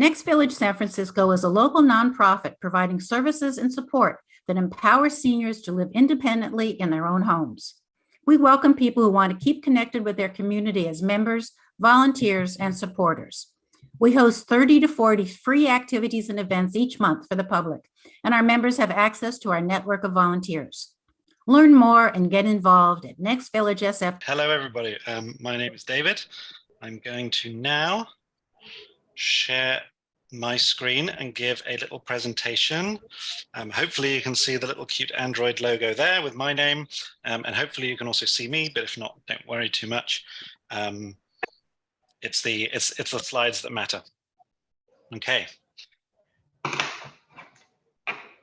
Next Village San Francisco is a local nonprofit providing services and support that empower seniors to live independently in their own homes. We welcome people who want to keep connected with their community as members, volunteers, and supporters. We host 30 to 40 free activities and events each month for the public, and our members have access to our network of volunteers. Learn more and get involved at Next Village SF. Hello, everybody. My name is David. I'm going to now share my screen and give a little presentation. Hopefully you can see the little cute Android logo there with my name, and hopefully you can also see me, but if not, don't worry too much. It's the slides that matter. Okay.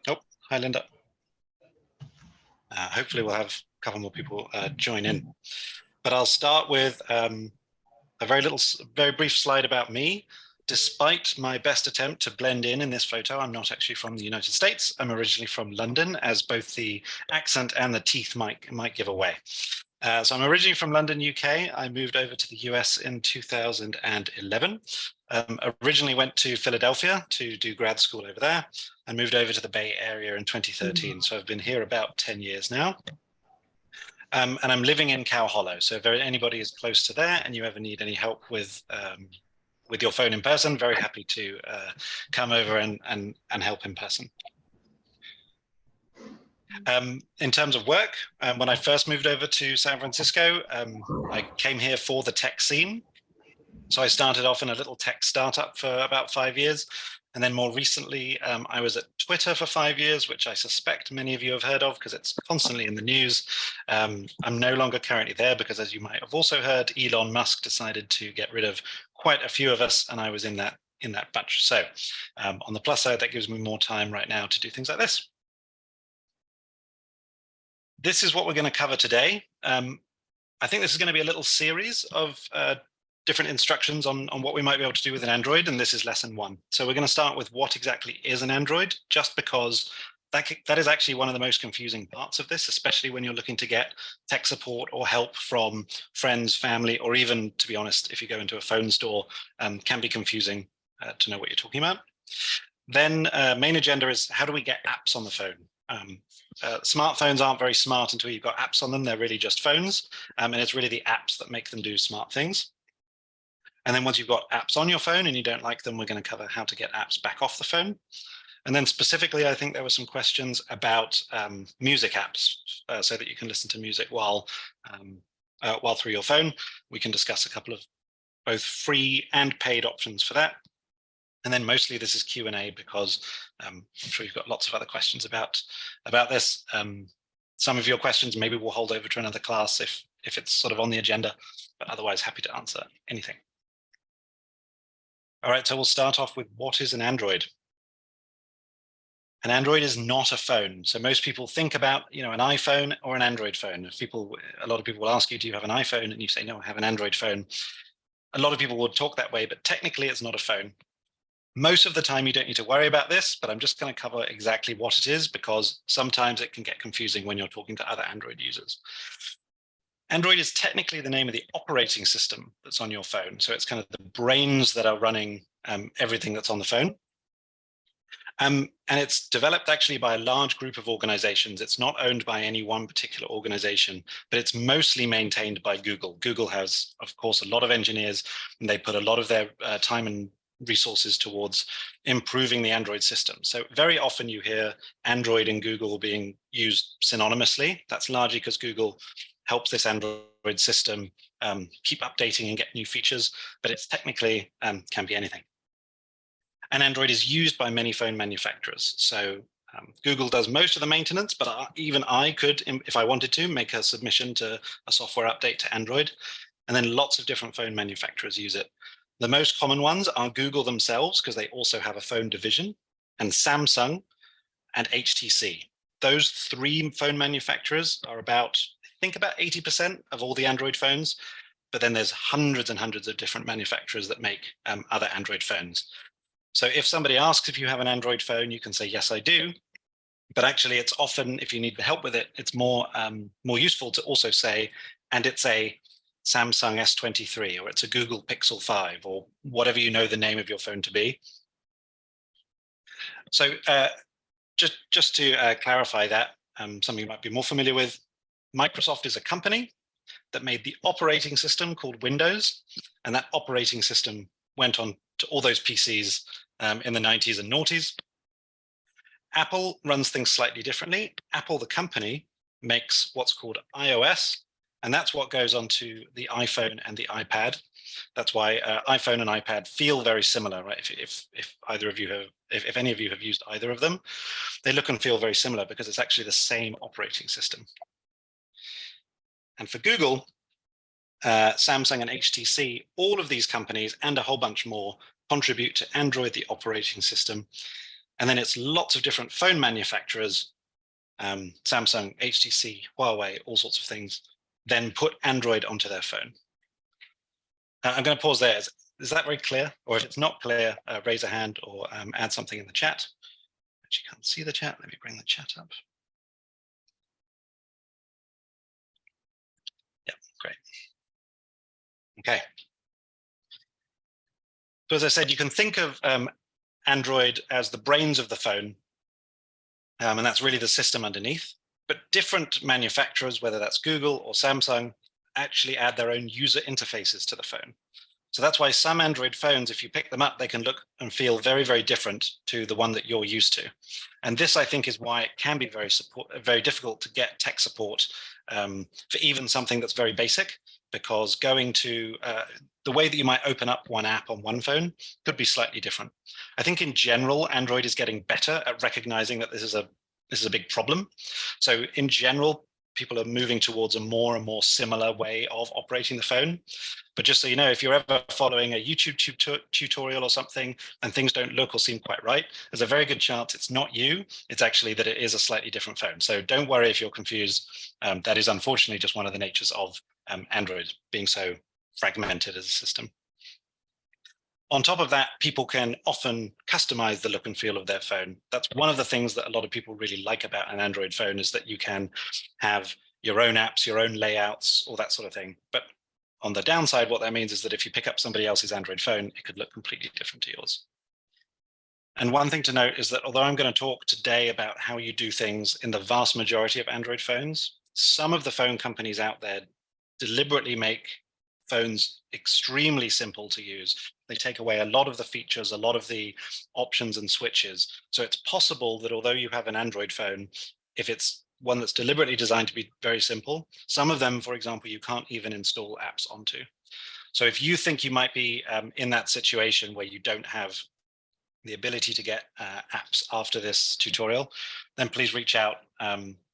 Oh, hi, Linda. Hopefully we'll have a couple more people join in. But I'll start with a very brief slide about me. Despite my best attempt to blend in this photo, I'm not actually from the United States. I'm originally from London, as both the accent and the teeth might give away. So I'm originally from London, UK. I moved over to the US in 2011. Originally went to Philadelphia to do grad school over there. I moved over to the Bay Area in 2013. So I've been here about 10 years now. And I'm living in Cow Hollow. So if anybody is close to there and you ever need any help with your phone in person, very happy to come over and help in person. In terms of work, when I first moved over to San Francisco, I came here for the tech scene. So I started off in a little tech startup for about 5 years. And then more recently, I was at Twitter for 5 years, which I suspect many of you have heard of because it's constantly in the news. I'm no longer currently there because, as you might have also heard, Elon Musk decided to get rid of quite a few of us, and I was in that bunch. So on the plus side, that gives me more time right now to do things like this. This is what we're going to cover today. I think this is going to be a little series of different instructions on what we might be able to do with an Android, and this is lesson 1. So we're going to start with what exactly is an Android, just because that is actually one of the most confusing parts of this, especially when you're looking to get tech support or help from friends, family, or even, to be honest, if you go into a phone store, can be confusing to know what you're talking about. Then main agenda is how do we get apps on the phone? Smartphones aren't very smart until you've got apps on them. They're really just phones, and it's really the apps that make them do smart things. And then once you've got apps on your phone and you don't like them, we're going to cover how to get apps back off the phone. And then specifically, I think there were some questions about music apps, so that you can listen to music while through your phone. We can discuss a couple of both free and paid options for that. And then mostly this is Q&A because I'm sure you've got lots of other questions about this. Some of your questions maybe we'll hold over to another class if it's sort of on the agenda, but otherwise happy to answer anything. All right, so we'll start off with what is an Android? An Android is not a phone. So most people think about, an iPhone or an Android phone. A lot of people will ask you, do you have an iPhone? And you say, no, I have an Android phone. A lot of people would talk that way, but technically it's not a phone. Most of the time you don't need to worry about this, but I'm just going to cover exactly what it is because sometimes it can get confusing when you're talking to other Android users. Android is technically the name of the operating system that's on your phone. So it's kind of the brains that are running everything that's on the phone. And it's developed actually by a large group of organizations. It's not owned by any one particular organization, but it's mostly maintained by Google. Google has, of course, a lot of engineers, and they put a lot of their time and resources towards improving the Android system. So very often you hear Android and Google being used synonymously. That's largely because Google helps this Android system keep updating and get new features, but it's technically can be anything. And Android is used by many phone manufacturers. So Google does most of the maintenance, but even I could, if I wanted to, make a submission to a software update to Android. And then lots of different phone manufacturers use it. The most common ones are Google themselves, because they also have a phone division, and Samsung and HTC. Those 3 phone manufacturers are about 80% of all the Android phones, but then there's hundreds and hundreds of different manufacturers that make other Android phones. So if somebody asks if you have an Android phone, you can say, yes, I do. But actually, it's often, if you need help with it, it's more useful to also say, and it's a Samsung S23, or it's a Google Pixel 5, or whatever you know the name of your phone to be. So just to clarify that, something you might be more familiar with, Microsoft is a company that made the operating system called Windows, and that operating system went on to all those PCs in the 90s and noughties. Apple runs things slightly differently. Apple, the company, makes what's called iOS, and that's what goes onto the iPhone and the iPad. That's why iPhone and iPad feel very similar, right? If either of you have, if any of you have used either of them, they look and feel very similar because it's actually the same operating system. And for Google, Samsung and HTC, all of these companies and a whole bunch more contribute to Android, the operating system. And then it's lots of different phone manufacturers, Samsung, HTC, Huawei, all sorts of things, then put Android onto their phone. I'm going to pause there. Is that very clear? Or if it's not clear, raise a hand or add something in the chat. Actually can't see the chat. Let me bring the chat up. Yeah, great. Okay. So as I said, you can think of Android as the brains of the phone, and that's really the system underneath. But different manufacturers, whether that's Google or Samsung, actually add their own user interfaces to the phone. So that's why some Android phones, if you pick them up, they can look and feel very, very different to the one that you're used to. And this, I think, is why it can be very difficult to get tech support for even something that's very basic, because going to the way that you might open up one app on one phone could be slightly different. I think in general, Android is getting better at recognizing that this is a big problem. So in general, people are moving towards a more and more similar way of operating the phone. But just so you know, if you're ever following a YouTube tutorial or something and things don't look or seem quite right, there's a very good chance it's not you. It's actually that it is a slightly different phone. So don't worry if you're confused. That is unfortunately just one of the natures of Android being so fragmented as a system. On top of that, people can often customize the look and feel of their phone. That's one of the things that a lot of people really like about an Android phone, is that you can have your own apps, your own layouts, all that sort of thing. But on the downside, what that means is that if you pick up somebody else's Android phone, it could look completely different to yours. And one thing to note is that although I'm going to talk today about how you do things in the vast majority of Android phones, some of the phone companies out there deliberately make phones extremely simple to use. They take away a lot of the features, a lot of the options and switches. So it's possible that although you have an Android phone, if it's one that's deliberately designed to be very simple, some of them, for example, you can't even install apps onto. So if you think you might be in that situation where you don't have the ability to get apps after this tutorial, then please reach out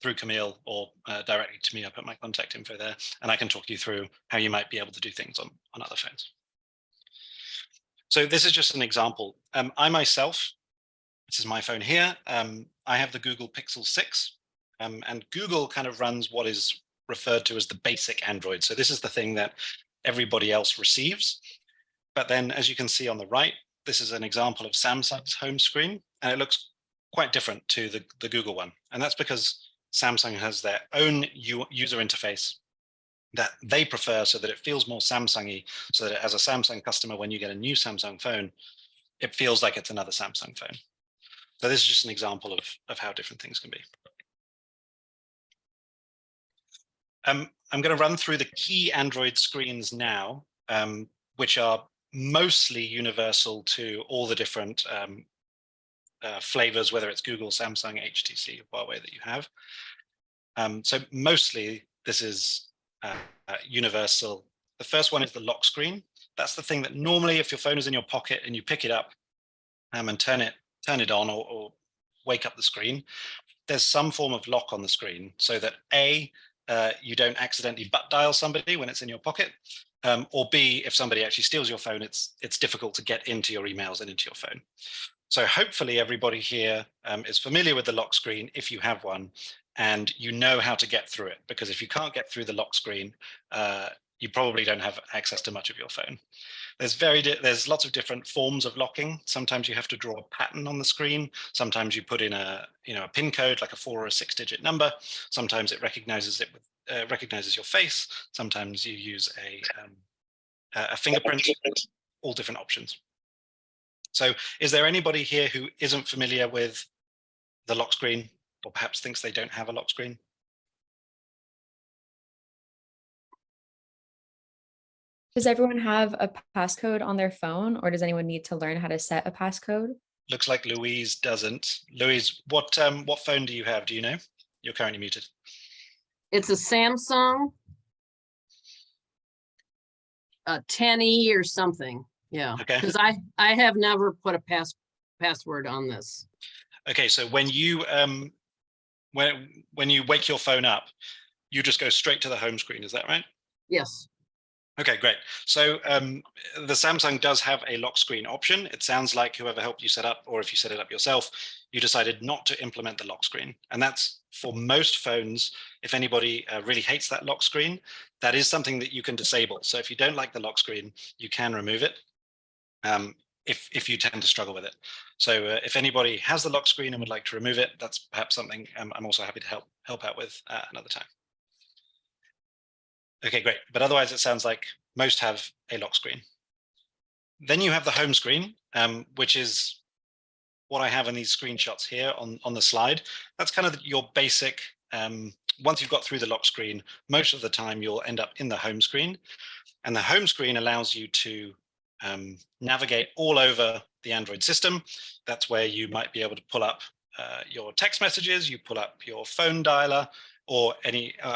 through Camille or directly to me. I put my contact info there, and I can talk you through how you might be able to do things on other phones. So this is just an example. I myself, this is my phone here. I have the Google Pixel 6, and Google kind of runs what is referred to as the basic Android. So this is the thing that everybody else receives. But then, as you can see on the right, this is an example of Samsung's home screen, and it looks quite different to the Google one. And that's because Samsung has their own user interface that they prefer, so that it feels more Samsung-y, so that as a Samsung customer, when you get a new Samsung phone, it feels like it's another Samsung phone. So this is just an example of how different things can be. I'm going to run through the key Android screens now, which are mostly universal to all the different flavors, whether it's Google, Samsung, HTC, Huawei that you have. So mostly this is universal. The first one is the lock screen. That's the thing that normally, if your phone is in your pocket and you pick it up and turn it on or wake up the screen, there's some form of lock on the screen, so that A, you don't accidentally butt dial somebody when it's in your pocket, or B, if somebody actually steals your phone, it's difficult to get into your emails and into your phone. So hopefully everybody here is familiar with the lock screen if you have one, and you know how to get through it, because if you can't get through the lock screen, you probably don't have access to much of your phone. There's lots of different forms of locking. Sometimes you have to draw a pattern on the screen. Sometimes you put in a PIN code, like a 4 or a 6-digit number. Sometimes it recognizes your face. Sometimes you use a fingerprint. All different options. So is there anybody here who isn't familiar with the lock screen, or perhaps thinks they don't have a lock screen? Does everyone have a passcode on their phone, or does anyone need to learn how to set a passcode? Looks like Louise doesn't. Louise, what phone do you have? Do you know? You're currently muted. It's a Samsung. A 10E or something. Yeah. Okay. Because I have never put a password on this. Okay, so when you wake your phone up, you just go straight to the home screen. Is that right? Yes. Okay, great. So the Samsung does have a lock screen option. It sounds like whoever helped you set up, or if you set it up yourself, you decided not to implement the lock screen. And that's for most phones. If anybody really hates that lock screen, that is something that you can disable. So if you don't like the lock screen, you can remove it if you tend to struggle with it. So if anybody has the lock screen and would like to remove it, that's perhaps something I'm also happy to help out with another time. Okay, great. But otherwise, it sounds like most have a lock screen. Then you have the home screen, which is what I have in these screenshots here on the slide. That's kind of your basic, once you've got through the lock screen, most of the time you'll end up in the home screen. And the home screen allows you to navigate all over the Android system. That's where you might be able to pull up your text messages, you pull up your phone dialer, or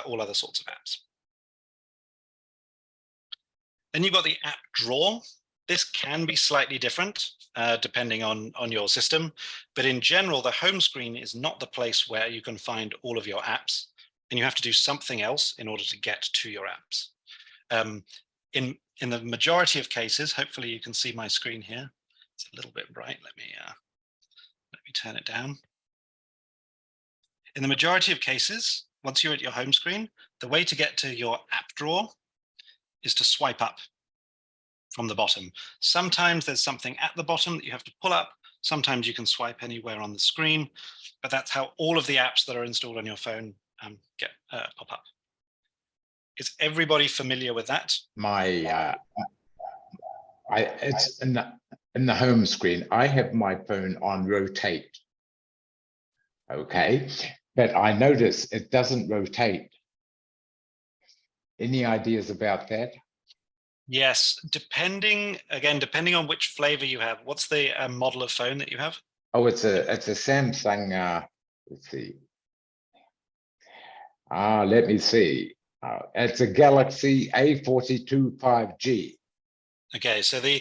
all other sorts of apps. Then you've got the app drawer. This can be slightly different depending on your system, but in general, the home screen is not the place where you can find all of your apps, and you have to do something else in order to get to your apps. In the majority of cases, hopefully you can see my screen here. It's a little bit bright. Let me turn it down. In the majority of cases, once you're at your home screen, the way to get to your app drawer is to swipe up from the bottom. Sometimes there's something at the bottom that you have to pull up. Sometimes you can swipe anywhere on the screen, but that's how all of the apps that are installed on your phone pop up. Is everybody familiar with that? It's in the home screen. I have my phone on rotate. Okay, but I notice it doesn't rotate. Any ideas about that? Yes, depending on which flavor you have. What's the model of phone that you have? Oh, it's a Samsung. Let's see. Let me see. It's a Galaxy A42 5G. Okay, so the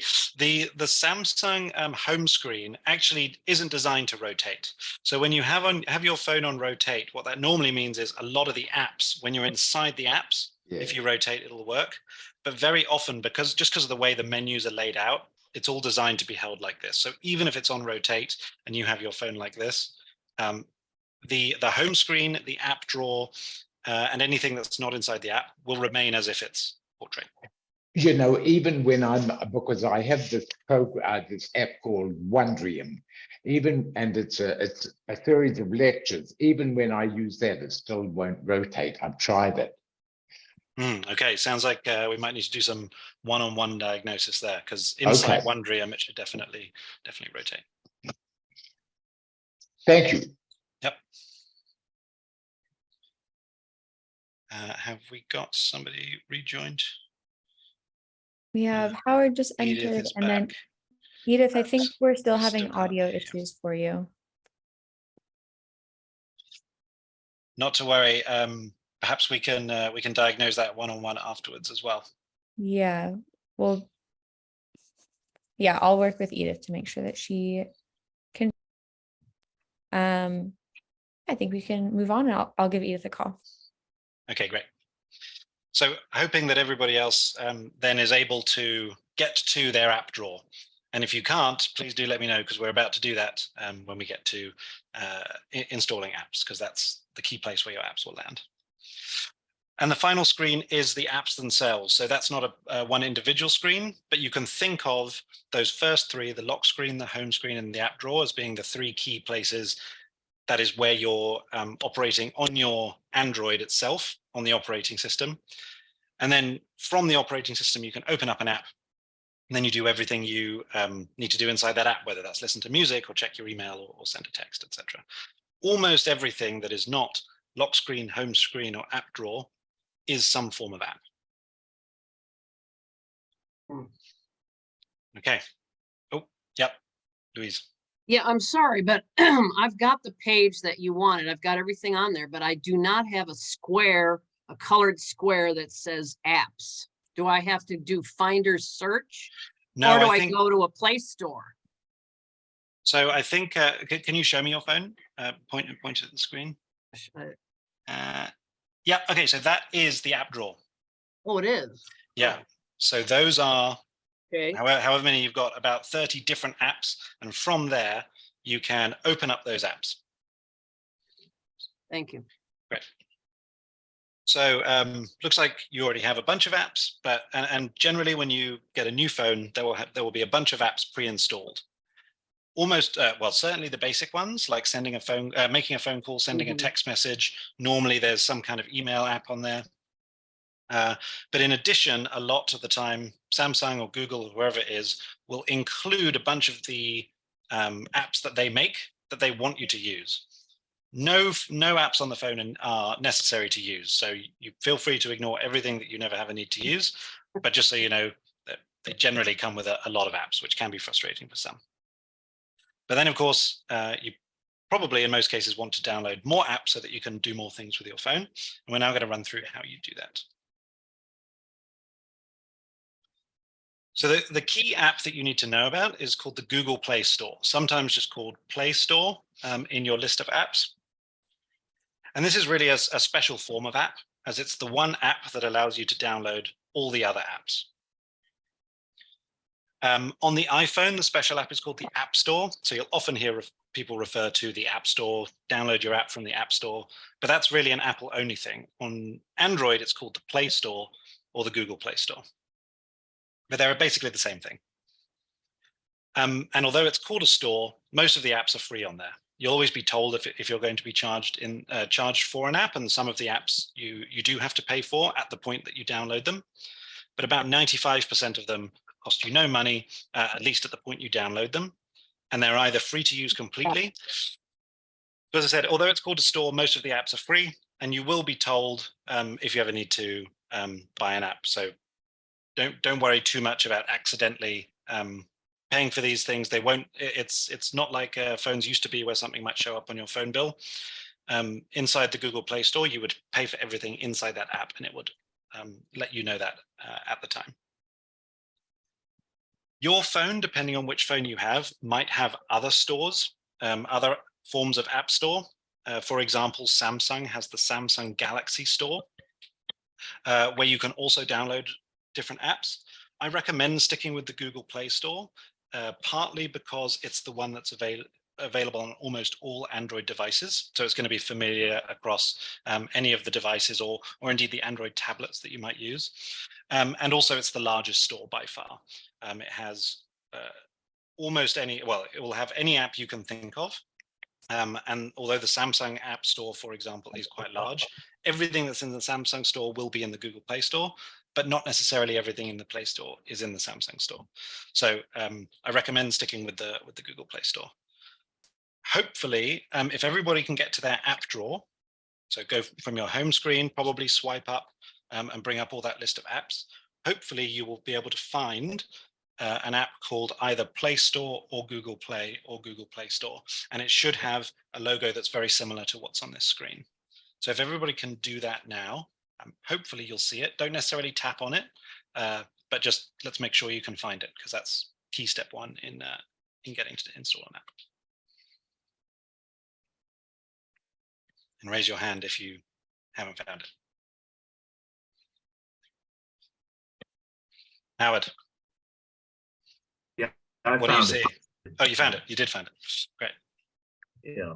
Samsung home screen actually isn't designed to rotate. So when you have your phone on rotate, what that normally means is a lot of the apps, when you're inside the apps, if you rotate, it'll work. But very often, because of the way the menus are laid out, it's all designed to be held like this. So even if it's on rotate and you have your phone like this, the home screen, the app drawer, and anything that's not inside the app will remain as if it's portrait. You know, even when because I have this this app called Wondrium, and it's a series of lectures. Even when I use that, it still won't rotate. I've tried it. Okay, sounds like we might need to do some one-on-one diagnosis there, because inside Wondrium, it should definitely rotate. Thank you. Yep. Have we got somebody rejoined? We have Howard just entered, and then Edith, I think we're still having audio issues for you. Not to worry. Perhaps we can diagnose that one-on-one afterwards as well. Yeah, well, yeah, I'll work with Edith to make sure that she can. I think we can move on, and I'll give Edith a call. Okay, great. So hoping that everybody else then is able to get to their app drawer. And if you can't, please do let me know, because we're about to do that when we get to installing apps, because that's the key place where your apps will land. And the final screen is the apps themselves. So that's not a one individual screen, but you can think of those first three, the lock screen, the home screen, and the app drawer, as being the three key places. That is where you're operating on your Android itself, on the operating system. And then from the operating system, you can open up an app And then you do everything you need to do inside that app, whether that's listen to music or check your email or send a text, etc. Almost everything that is not lock screen, home screen, or app drawer is some form of app. Okay. Oh, yep. Louise. Yeah, I'm sorry, but I've got the page that you wanted. I've got everything on there, but I do not have a square, a colored square that says apps. Do I have to do Finder search? No, Or do I I think go to a Play Store? so. I think can you show me your phone? Point at the screen. Yeah. Okay. So that is the app drawer. Oh, it is. Yeah. So those are Okay. however many you've got, about 30 different apps, and from there you can open up those apps. Thank you. Great. So looks like you already have a bunch of apps, but and generally when you get a new phone, there will be a bunch of apps pre-installed. Almost well, certainly the basic ones like sending a phone, making a phone call, sending a text message. Normally there's some kind of email app on there. But in addition, a lot of the time, Samsung or Google or whoever it is will include a bunch of the apps that they make that they want you to use. No apps on the phone are necessary to use. So you feel free to ignore everything that you never have a need to use. But just so you know, that they generally come with a lot of apps, which can be frustrating for some. But then, of course, you probably in most cases want to download more apps so that you can do more things with your phone. And we're now going to run through how you do that. So the key app that you need to know about is called the Google Play Store, sometimes just called Play Store in your list of apps. And this is really a special form of app, as it's the one app that allows you to download all the other apps. On the iPhone, the special app is called the App Store. So you'll often hear people refer to the App Store, download your app from the App Store, but that's really an Apple only thing. On Android, it's called the Play Store or the Google Play Store. But they're basically the same thing. And although it's called a store, most of the apps are free on there. You'll always be told if you're going to be charged for an app, and some of the apps you do have to pay for at the point that you download them. But about 95% of them cost you no money, at least at the point you download them. And they're either free to use completely. But as I said, although it's called a store, most of the apps are free, and you will be told if you ever need to buy an app. So don't worry too much about accidentally paying for these things. They won't. It's not like phones used to be, where something might show up on your phone bill. Inside the Google Play Store, you would pay for everything inside that app, and it would let you know that at the time. Your phone, depending on which phone you have, might have other stores, other forms of app store. For example, Samsung has the Samsung Galaxy Store, where you can also download different apps. I recommend sticking with the Google Play Store, partly because it's the one that's available on almost all Android devices. So it's going to be familiar across any of the devices or indeed the Android tablets that you might use. And also it's the largest store by far. It has almost any, well, it will have any app you can think of. And although the Samsung App Store, for example, is quite large, everything that's in the Samsung Store will be in the Google Play Store, but not necessarily everything in the Play Store is in the Samsung Store. So I recommend sticking with the Google Play Store. Hopefully, if everybody can get to their app drawer, so go from your home screen, probably swipe up and bring up all that list of apps. Hopefully, you will be able to find an app called either Play Store or Google Play Store. And it should have a logo that's very similar to what's on this screen. So if everybody can do that now, hopefully you'll see it. Don't necessarily tap on it, but just let's make sure you can find it, because that's key step one in getting to install an app. And raise your hand if you haven't found it. Howard. What do you see? Oh, you found it. You did find it. Great. Yeah.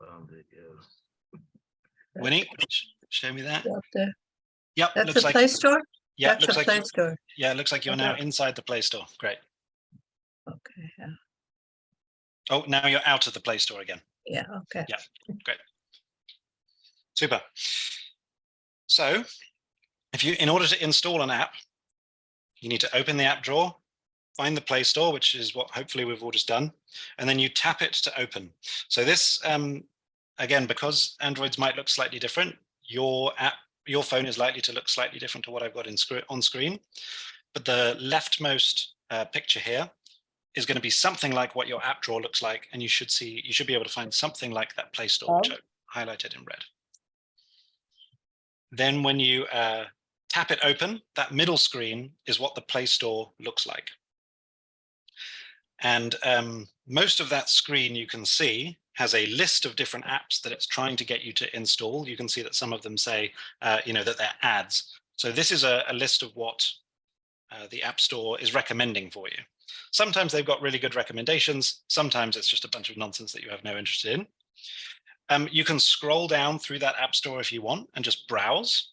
Found it, yeah. Winnie, show me that. Yep. That's looks the like Play Store? Yeah, That's looks the like Play Store. Yeah, it looks like you're now Okay. inside the Play Store. Great. Okay, yeah. Oh, now you're out of the Play Store again. Yeah, okay. Yeah, great. Super. So in order to install an app, you need to open the app drawer, find the Play Store, which is what hopefully we've all just done, and then you tap it to open. So this, again, because Androids might look slightly different, your phone is likely to look slightly different to what I've got on screen. But the leftmost picture here is going to be something like what your app drawer looks like, and you should be able to find something like that Play Store, which I highlighted in red. Then when you tap it open, that middle screen is what the Play Store looks like. And most of that screen you can see has a list of different apps that it's trying to get you to install. You can see that some of them say, that they're ads. So this is a list of what the App Store is recommending for you. Sometimes they've got really good recommendations. Sometimes it's just a bunch of nonsense that you have no interest in. You can scroll down through that App Store if you want and just browse.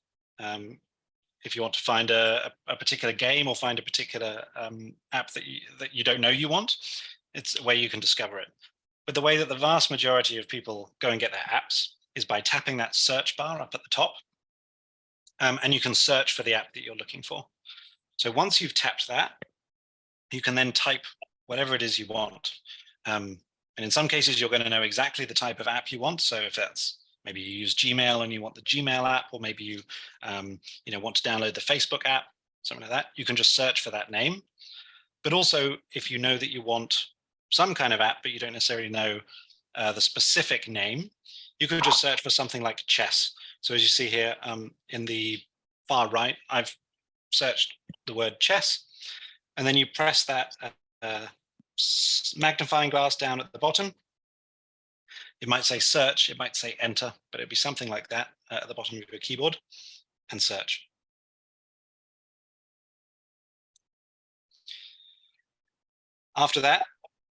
If you want to find a particular game or find a particular app that you don't know you want, it's a way you can discover it. But the way that the vast majority of people go and get their apps is by tapping that search bar up at the top. And you can search for the app that you're looking for. So once you've tapped that, you can then type whatever it is you want. And in some cases, you're going to know exactly the type of app you want. So if that's maybe you use Gmail and you want the Gmail app, or maybe you want to download the Facebook app, something like that, you can just search for that name. But also, if you know that you want some kind of app, but you don't necessarily know the specific name, you could just search for something like chess. So as you see here in the far right, I've searched the word chess, and then you press that magnifying glass down at the bottom. It might say search, it might say enter, but it'd be something like that at the bottom of your keyboard, and search. After that,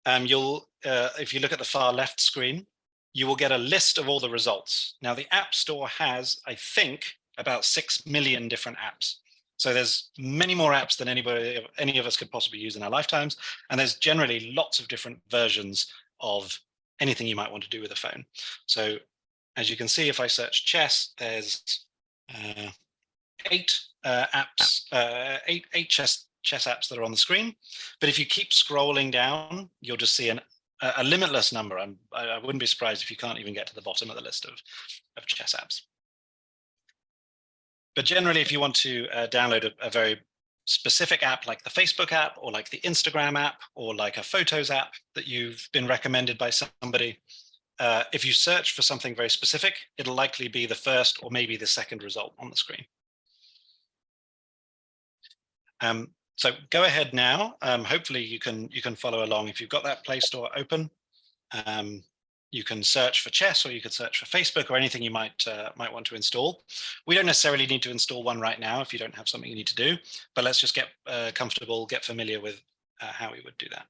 if you look at the far left screen, you will get a list of all the results. Now, the App Store has, I think, about 6 million different apps. So there's many more apps than any of us could possibly use in our lifetimes. And there's generally lots of different versions of anything you might want to do with a phone. So as you can see, if I search chess, there's 8 apps, eight chess apps that are on the screen. But if you keep scrolling down, you'll just see a limitless number. I wouldn't be surprised if you can't even get to the bottom of the list of chess apps. But generally, if you want to download a very specific app like the Facebook app, or like the Instagram app, or like a Photos app that you've been recommended by somebody, if you search for something very specific, it'll likely be the first or maybe the second result on the screen. So go ahead now. Hopefully you can follow along. If you've got that Play Store open, you can search for chess, or you could search for Facebook, or anything you might want to install. We don't necessarily need to install one right now if you don't have something you need to do, but let's just get comfortable, get familiar with how we would do that.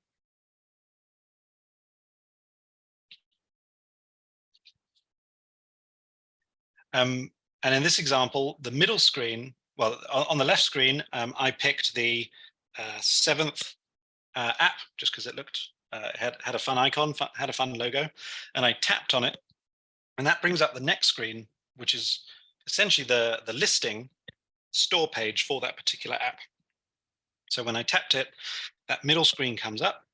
And in this example, the middle screen, well, on the left screen, I picked the 7th app just because it looked had a fun icon, had a fun logo, and I tapped on it, and that brings up the next screen, which is essentially the listing store page for that particular app. So when I tapped it, that middle screen comes up,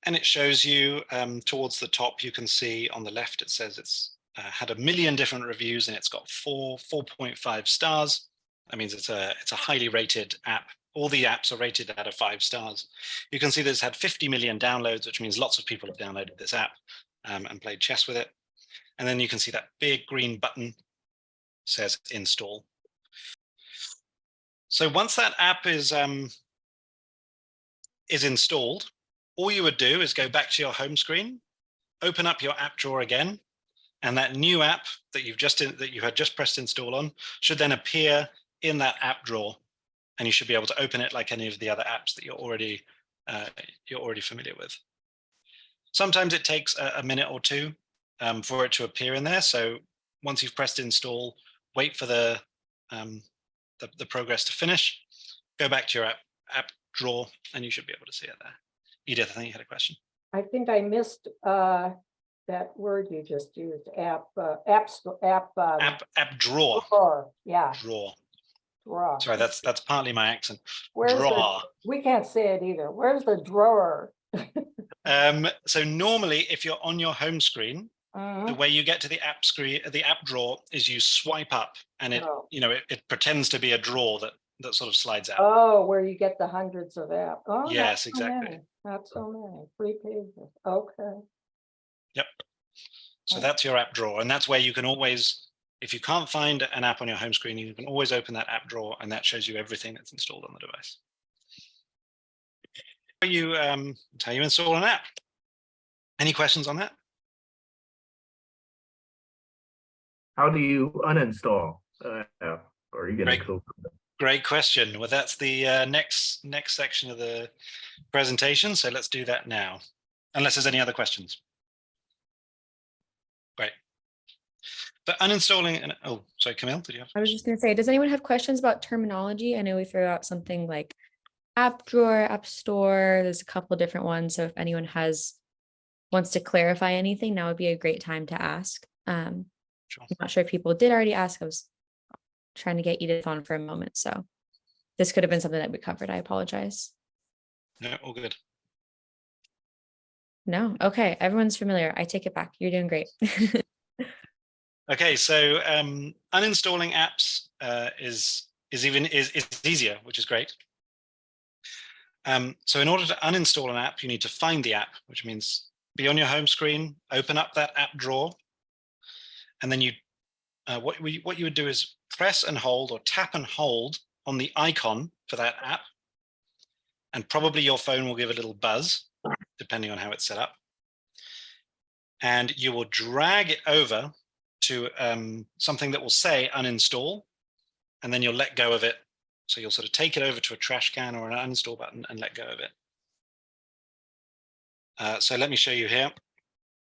and it shows you towards the top. You can see on the left it says it's had 1 million different reviews, and it's got 4.5 stars. That means it's a highly rated app. All the apps are rated out of 5 stars. You can see that it's had 50 million downloads, which means lots of people have downloaded this app and played chess with it. And then you can see that big green button says install. So once that app is installed, all you would do is go back to your home screen, open up your app drawer again, and that new app that you had just pressed install on should then appear in that app drawer. And you should be able to open it like any of the other apps that you're already familiar with. Sometimes it takes a minute or two for it to appear in there. So once you've pressed install, wait for the progress to finish, go back to your app drawer, and you should be able to see it there. Edith, I think you had a question. I think I missed that word you just used, app drawer. Drawer. Yeah. Drawer. Draw. Sorry, that's partly my accent. Where's Draw. we can't say it either. Where's the drawer? So normally, if you're on your home screen, the way you get to the app screen, the app drawer, is you swipe up, and it, Oh. it pretends to be a drawer that sort of slides out. Oh, where you get the hundreds of apps. Oh, not Yes, so exactly. many. Not so many. 3 pages. Okay. Yep. So that's your app drawer, and that's where you can always, if you can't find an app on your home screen, you can always open that app drawer, and that shows you everything that's installed on the device. It's how you install an app. Any questions on that? How do you uninstall an app? Or are you going to Great question. Well, that's the next section of the presentation. So let's do that now, unless there's any other questions. Great. But uninstalling, and oh, sorry, Camille, did you have? I was just going to say, does anyone have questions about terminology? I know we threw out something like app drawer, app store. There's a couple of different ones. So if anyone wants to clarify anything, now would be a great time to ask. Sure. I'm not sure if people did already ask. I was trying to get Edith on for a moment. So this could have been something that we covered. I apologize. No, all good. No. Okay. Everyone's familiar. I take it back. You're doing great. Okay, so uninstalling apps is easier, which is great. So in order to uninstall an app, you need to find the app, which means be on your home screen, open up that app drawer, and then what you would do is press and hold, or tap and hold on the icon for that app, and probably your phone will give a little buzz, depending on how it's set up. And you will drag it over to something that will say uninstall, and then you'll let go of it. So you'll sort of take it over to a trash can or an uninstall button and let go of it. So let me show you here.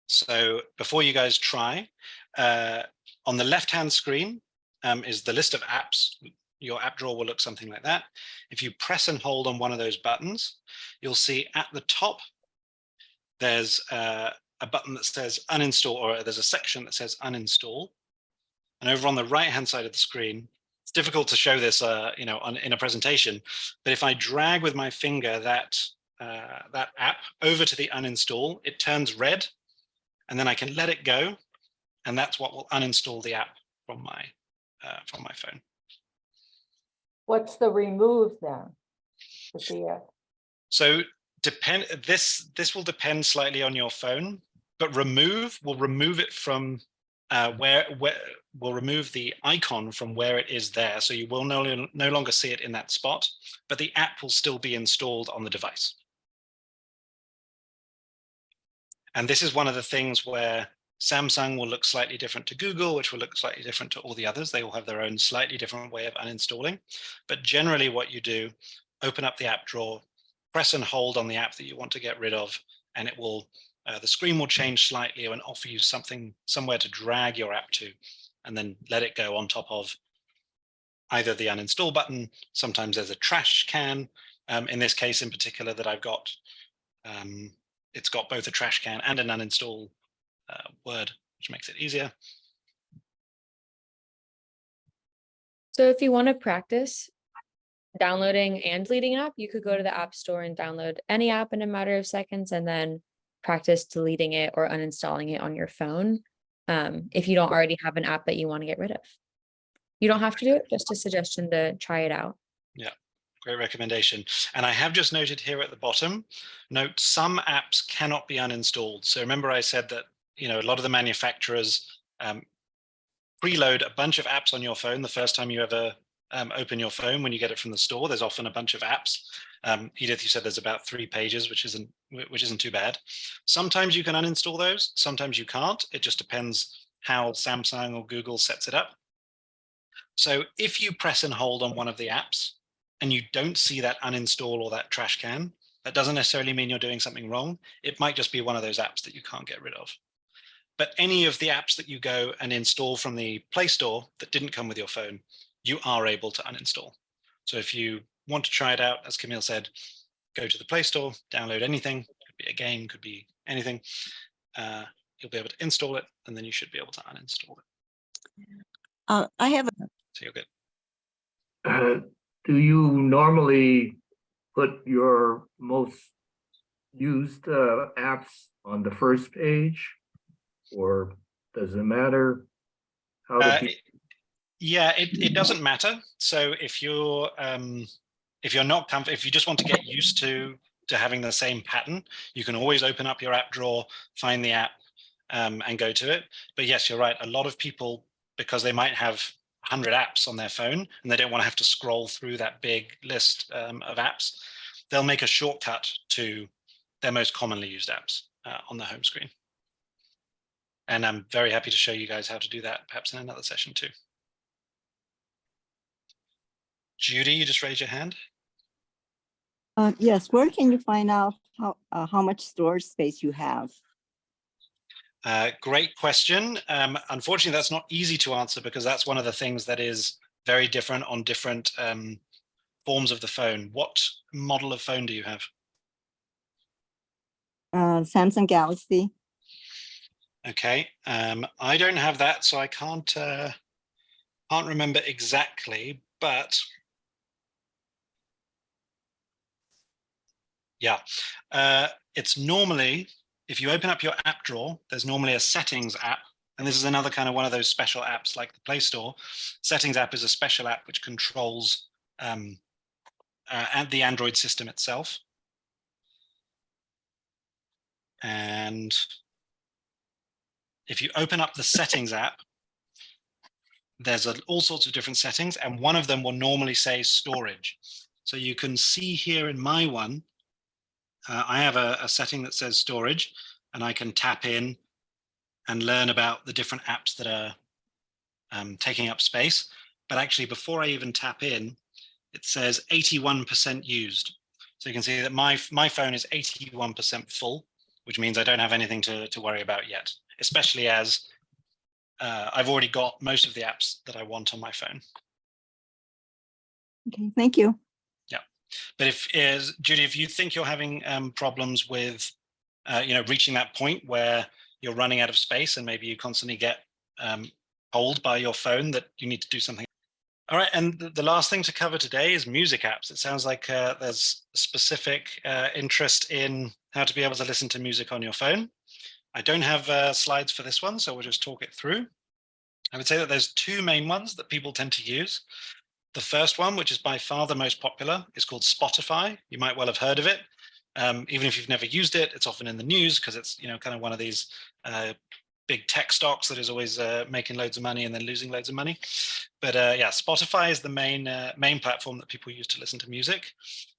So before you guys try, on the left-hand screen is the list of apps. Your app drawer will look something like that. If you press and hold on one of those buttons, you'll see at the top, there's a button that says uninstall, or there's a section that says uninstall. And over on the right-hand side of the screen, it's difficult to show this, in a presentation, but if I drag with my finger that app over to the uninstall, it turns red, and then I can let it go, and that's what will uninstall the app from my phone. What's the remove then? So this will depend slightly on your phone, but remove will remove it from where we'll remove the icon from where it is there. So you will no longer see it in that spot, but the app will still be installed on the device. And this is one of the things where Samsung will look slightly different to Google, which will look slightly different to all the others. They all have their own slightly different way of uninstalling. But generally what you do, open up the app drawer, press and hold on the app that you want to get rid of, and it will, the screen will change slightly and offer you somewhere to drag your app to, and then let it go on top of either the uninstall button. Sometimes there's a trash can. In this case in particular that I've got, it's got both a trash can and an uninstall word, which makes it easier. So if you want to practice downloading and deleting an app, you could go to the App Store and download any app in a matter of seconds, and then practice deleting it or uninstalling it on your phone if you don't already have an app that you want to get rid of. You don't have to do it, just a suggestion to try it out. Yeah, great recommendation. And I have just noted here at the bottom, note some apps cannot be uninstalled. So remember I said that, a lot of the manufacturers preload a bunch of apps on your phone the first time you ever open your phone. When you get it from the store, there's often a bunch of apps. Edith, you said there's about 3 pages, which isn't too bad. Sometimes you can uninstall those, sometimes you can't. It just depends how Samsung or Google sets it up. So if you press and hold on one of the apps and you don't see that uninstall or that trash can, that doesn't necessarily mean you're doing something wrong. It might just be one of those apps that you can't get rid of. But any of the apps that you go and install from the Play Store that didn't come with your phone, you are able to uninstall. So if you want to try it out, as Camille said, go to the Play Store, download anything, could be a game, could be anything. You'll be able to install it, and then you should be able to uninstall it. I have So you're good. Do you normally put your most used apps on the first page, or does it matter? How do people? Yeah, it doesn't matter. So if you're not if you just want to get used to having the same pattern, you can always open up your app drawer, find the app, and go to it. But yes, you're right. A lot of people, because they might have 100 apps on their phone and they don't want to have to scroll through that big list of apps, they'll make a shortcut to their most commonly used apps on the home screen. And I'm very happy to show you guys how to do that, perhaps in another session too. Judy, you just raised your hand. Yes, where can you find out how much storage space you have? Great question. Unfortunately, that's not easy to answer because that's one of the things that is very different on different forms of the phone. What model of phone do you have? Samsung Galaxy. Okay, I don't have that, so I can't remember exactly, but yeah, it's normally, if you open up your app drawer, there's normally a settings app. And this is another kind of one of those special apps like the Play Store. Settings app is a special app which controls the Android system itself. And if you open up the settings app, there's all sorts of different settings, and one of them will normally say storage. So you can see here in my one, I have a setting that says storage, and I can tap in and learn about the different apps that are taking up space. But actually, before I even tap in, it says 81% used. So you can see that my phone is 81% full, which means I don't have anything to worry about yet, especially as I've already got most of the apps that I want on my phone. Okay, thank you. Yeah, but Judy, if you think you're having problems with reaching that point where you're running out of space and maybe you constantly get told by your phone that you need to do something. All right, and the last thing to cover today is music apps. It sounds like there's a specific interest in how to be able to listen to music on your phone. I don't have slides for this one, so we'll just talk it through. I would say that there's two main ones that people tend to use. The first one, which is by far the most popular, is called Spotify. You might well have heard of it. Even if you've never used it, it's often in the news because it's kind of one of these big tech stocks that is always making loads of money and then losing loads of money. But yeah, Spotify is the main platform that people use to listen to music.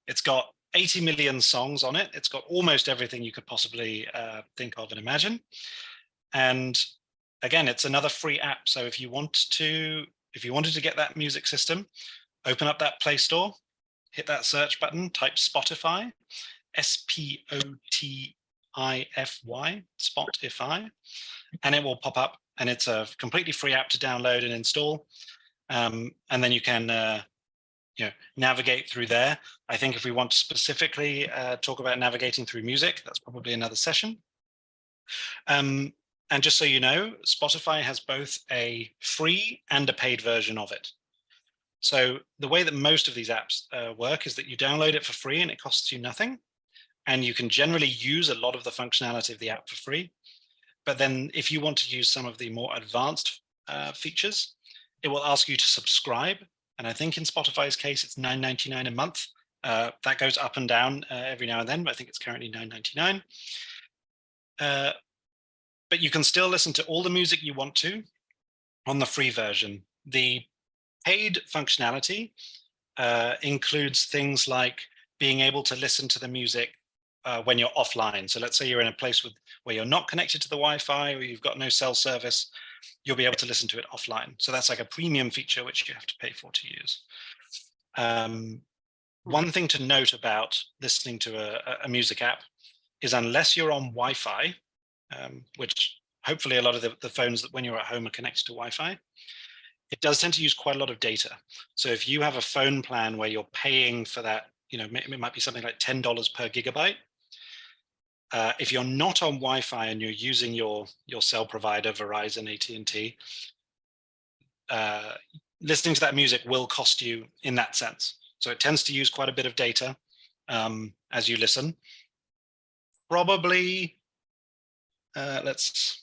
It's got 80 million songs on it. It's got almost everything you could possibly think of and imagine. And again, it's another free app. So if you wanted to get that music system, open up that Play Store, hit that search button, type Spotify, Spotify, Spotify, and it will pop up. And it's a completely free app to download and install. And then you can navigate through there. I think if we want to specifically talk about navigating through music, that's probably another session. And just so you know, Spotify has both a free and a paid version of it. So the way that most of these apps work is that you download it for free and it costs you nothing. And you can generally use a lot of the functionality of the app for free. But then if you want to use some of the more advanced features, it will ask you to subscribe. And I think in Spotify's case, it's $9.99 a month. That goes up and down every now and then, but I think it's currently $9.99. But you can still listen to all the music you want to on the free version. The paid functionality includes things like being able to listen to the music when you're offline. So let's say you're in a place where you're not connected to the Wi-Fi or you've got no cell service, you'll be able to listen to it offline. So that's like a premium feature which you have to pay for to use. One thing to note about listening to a music app is unless you're on Wi-Fi, which hopefully a lot of the phones that when you're at home are connected to Wi-Fi, it does tend to use quite a lot of data. So if you have a phone plan where you're paying for that, it might be something like $10 per gigabyte. If you're not on Wi-Fi and you're using your cell provider, Verizon, AT&T, listening to that music will cost you in that sense. So it tends to use quite a bit of data as you listen. Probably, let's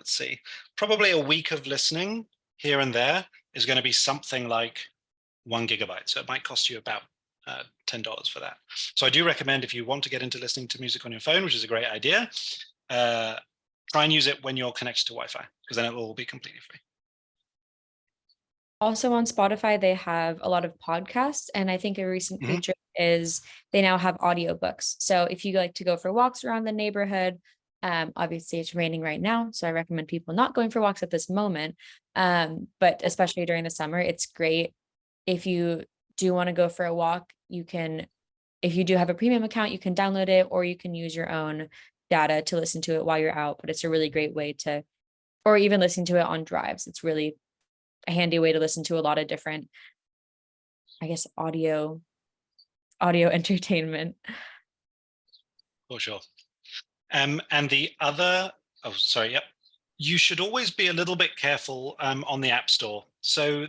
see, probably a week of listening here and there is going to be something like 1 gigabyte. So it might cost you about $10 for that. So I do recommend, if you want to get into listening to music on your phone, which is a great idea, try and use it when you're connected to Wi-Fi, because then it will be completely free. Also on Spotify, they have a lot of podcasts, and I think a recent feature is they now have audiobooks. So if you like to go for walks around the neighborhood, obviously it's raining right now, so I recommend people not going for walks at this moment. But especially during the summer, it's great. If you do want to go for a walk, you can, if you do have a premium account, you can download it, or you can use your own data to listen to it while you're out. But it's a really great way to, or even listening to it on drives. It's really a handy way to listen to a lot of different, I guess, audio entertainment. For sure. And the other, oh, sorry, yep. You should always be a little bit careful on the App Store. So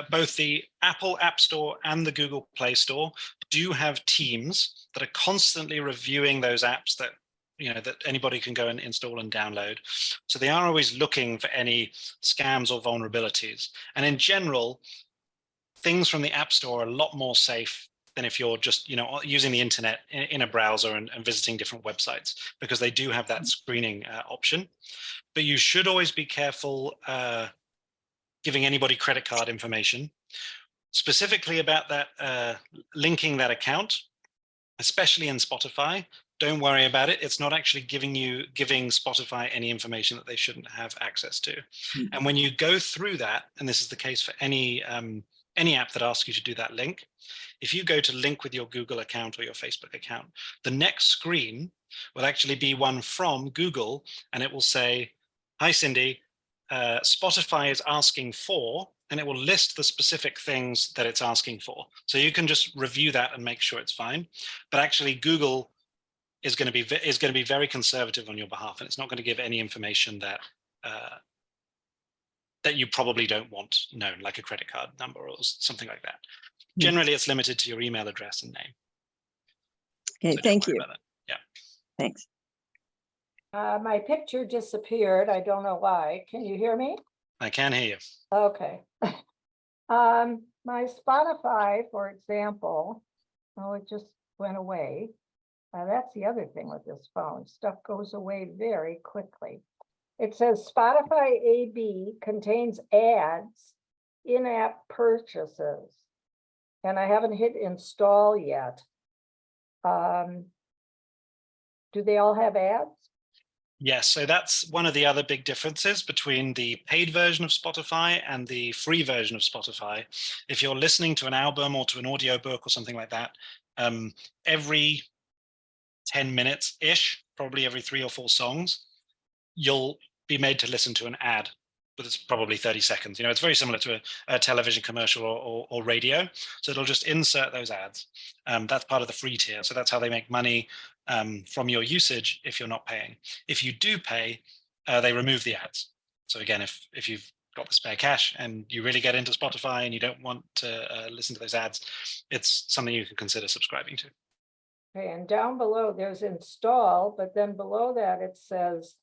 both the Apple App Store and the Google Play Store do have teams that are constantly reviewing those apps that, you know, that anybody can go and install and download. So they are always looking for any scams or vulnerabilities. And in general, things from the App Store are a lot more safe than if you're just, you know, using the internet in a browser and visiting different websites, because they do have that screening option. But you should always be careful giving anybody credit card information, specifically about that linking that account, especially in Spotify. Don't worry about it. It's not actually giving Spotify any information that they shouldn't have access to. And when you go through that, and this is the case for any app that asks you to do that link, if you go to link with your Google account or your Facebook account, the next screen will actually be one from Google, and it will say, "Hi, Cindy, Spotify is asking for," and it will list the specific things that it's asking for. So you can just review that and make sure it's fine. But actually, Google is going to be very conservative on your behalf, and it's not going to give any information that that you probably don't want known, like a credit card number or something like that. Generally, it's limited to your email address and name. Okay, So thank you. Yeah. Thanks. My picture disappeared. I don't know why. Can you hear me? I can hear you. Okay. My Spotify, for example, oh, it just went away. That's the other thing with this phone. Stuff goes away very quickly. It says Spotify AB contains ads, in-app purchases, and I haven't hit install yet. Do they all have ads? Yes, so that's one of the other big differences between the paid version of Spotify and the free version of Spotify. If you're listening to an album or to an audiobook or something like that, every 10 minutes-ish, probably every 3 or 4 songs, you'll be made to listen to an ad, but it's probably 30 seconds. You know, it's very similar to a television commercial or radio. So it'll just insert those ads. That's part of the free tier. So that's how they make money from your usage if you're not paying. If you do pay, they remove the ads. So again, if you've got the spare cash and you really get into Spotify and you don't want to listen to those ads, it's something you can consider subscribing to. Okay, and down below there's install, but then below that it says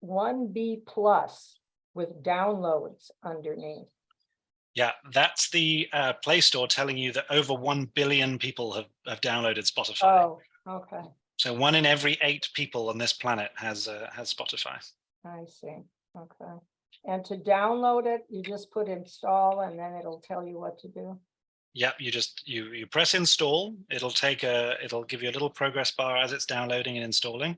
1B plus with downloads underneath. Yeah, that's the Play Store telling you that over 1 billion people have downloaded Spotify. Oh, okay. So 1 in every 8 people on this planet has Spotify. I see. Okay. And to download it, you just put install and then it'll tell you what to do. Yep, you press install. It'll give you a little progress bar as it's downloading and installing,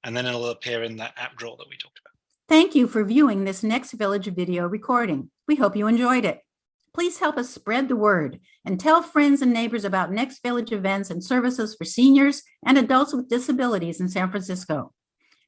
and then it'll appear in that app drawer that we talked about. Thank you for viewing this Next Village video recording. We hope you enjoyed it. Please help us spread the word and tell friends and neighbors about Next Village events and services for seniors and adults with disabilities in San Francisco.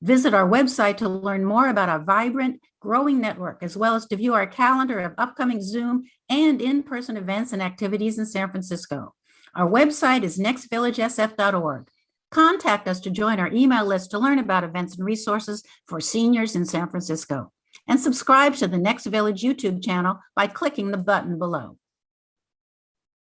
Visit our website to learn more about our vibrant, growing network, as well as to view our calendar of upcoming Zoom and in-person events and activities in San Francisco. Our website is nextvillagesf.org. Contact us to join our email list to learn about events and resources for seniors in San Francisco. And subscribe to the Next Village YouTube channel by clicking the button below.